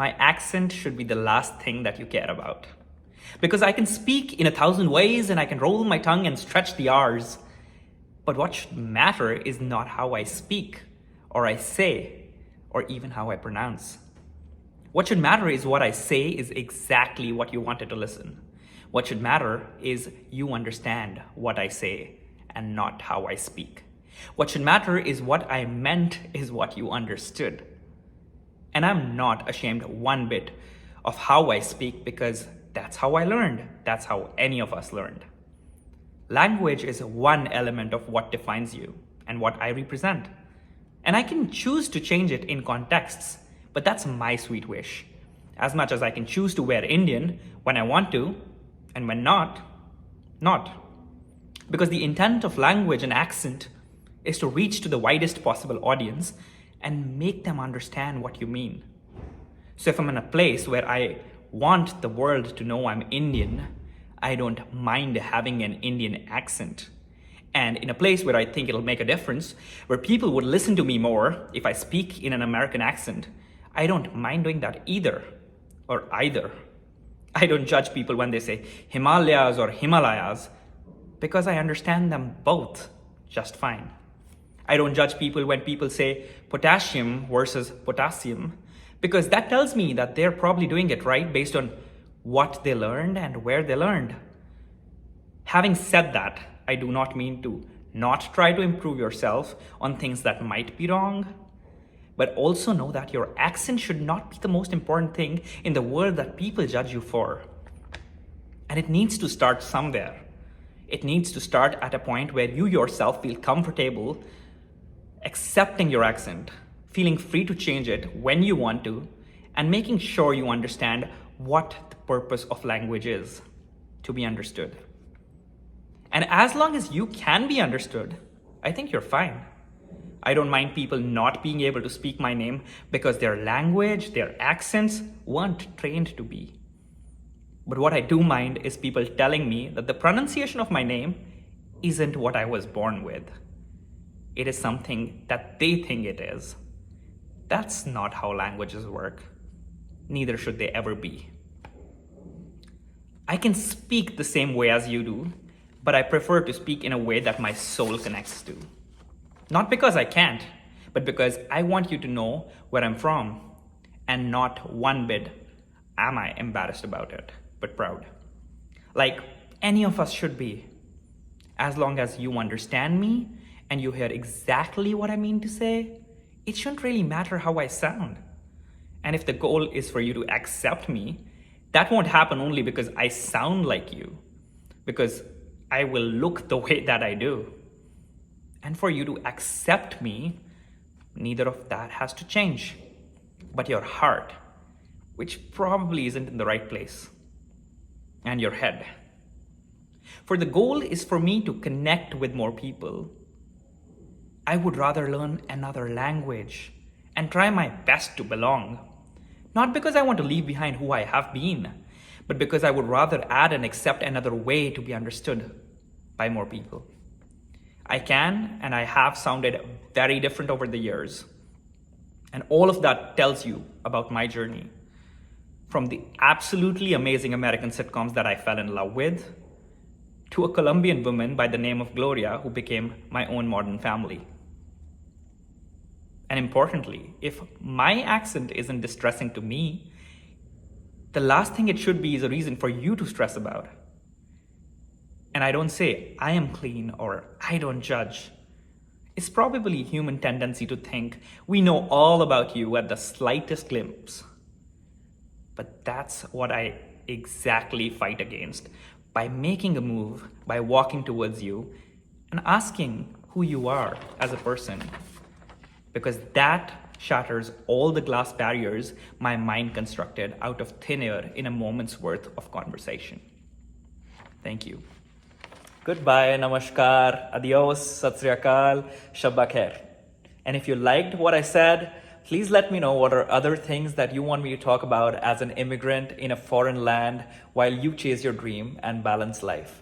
my accent should be the last thing that you care about. Because I can speak in 1,000 ways and I can roll my tongue and stretch the R's. But what should matter is not how I speak, or I say, or even how I pronounce. What should matter is what I say is exactly what you wanted to listen. What should matter is you understand what I say and not how I speak. What should matter is what I meant is what you understood. And I'm not ashamed one bit of how I speak because that's how I learned. That's how any of us learned. Language is one element of what defines you and what I represent. And I can choose to change it in contexts, but that's my sweet wish. As much as I can choose to wear Indian when I want to, and when not. Because the intent of language and accent is to reach to the widest possible audience and make them understand what you mean. So if I'm in a place where I want the world to know I'm Indian, I don't mind having an Indian accent. And in a place where I think it'll make a difference, where people would listen to me more if I speak in an American accent, I don't mind doing that either, or either. I don't judge people when they say Himalayas or Himalayas, because I understand them both just fine. I don't judge people when people say potassium versus potassium, because that tells me that they're probably doing it right based on what they learned and where they learned. Having said that, I do not mean to not try to improve yourself on things that might be wrong, but also know that your accent should not be the most important thing in the world that people judge you for. And it needs to start somewhere. It needs to start at a point where you yourself feel comfortable accepting your accent, feeling free to change it when you want to, and making sure you understand what the purpose of language is, to be understood. And as long as you can be understood, I think you're fine. I don't mind people not being able to speak my name because their language, their accents weren't trained to be. But what I do mind is people telling me that the pronunciation of my name isn't what I was born with. It is something that they think it is. That's not how languages work. Neither should they ever be. I can speak the same way as you do, but I prefer to speak in a way that my soul connects to. Not because I can't, but because I want you to know where I'm from, and not one bit am I embarrassed about it, but proud. Like any of us should be, as long as you understand me and you hear exactly what I mean to say. It shouldn't really matter how I sound. And if the goal is for you to accept me, that won't happen only because I sound like you, because I will look the way that I do. And for you to accept me, neither of that has to change, but your heart, which probably isn't in the right place, and your head. For the goal is for me to connect with more people. I would rather learn another language and try my best to belong. Not because I want to leave behind who I have been, but because I would rather add and accept another way to be understood by more people. I can and I have sounded very different over the years. And all of that tells you about my journey. From the absolutely amazing American sitcoms that I fell in love with, to a Colombian woman by the name of Gloria who became my own modern family. And importantly, if my accent isn't distressing to me, the last thing it should be is a reason for you to stress about. And I don't say I am clean or I don't judge. It's probably a human tendency to think we know all about you at the slightest glimpse. But that's what I exactly fight against by making a move, by walking towards you and asking who you are as a person. Because that shatters all the glass barriers my mind constructed out of thin air in a moment's worth of conversation. Thank you. Goodbye, namaskar, adios, sat sri akal, shabba khair. And if you liked what I said, please let me know what are other things that you want me to talk about as an immigrant in a foreign land while you chase your dream and balance life.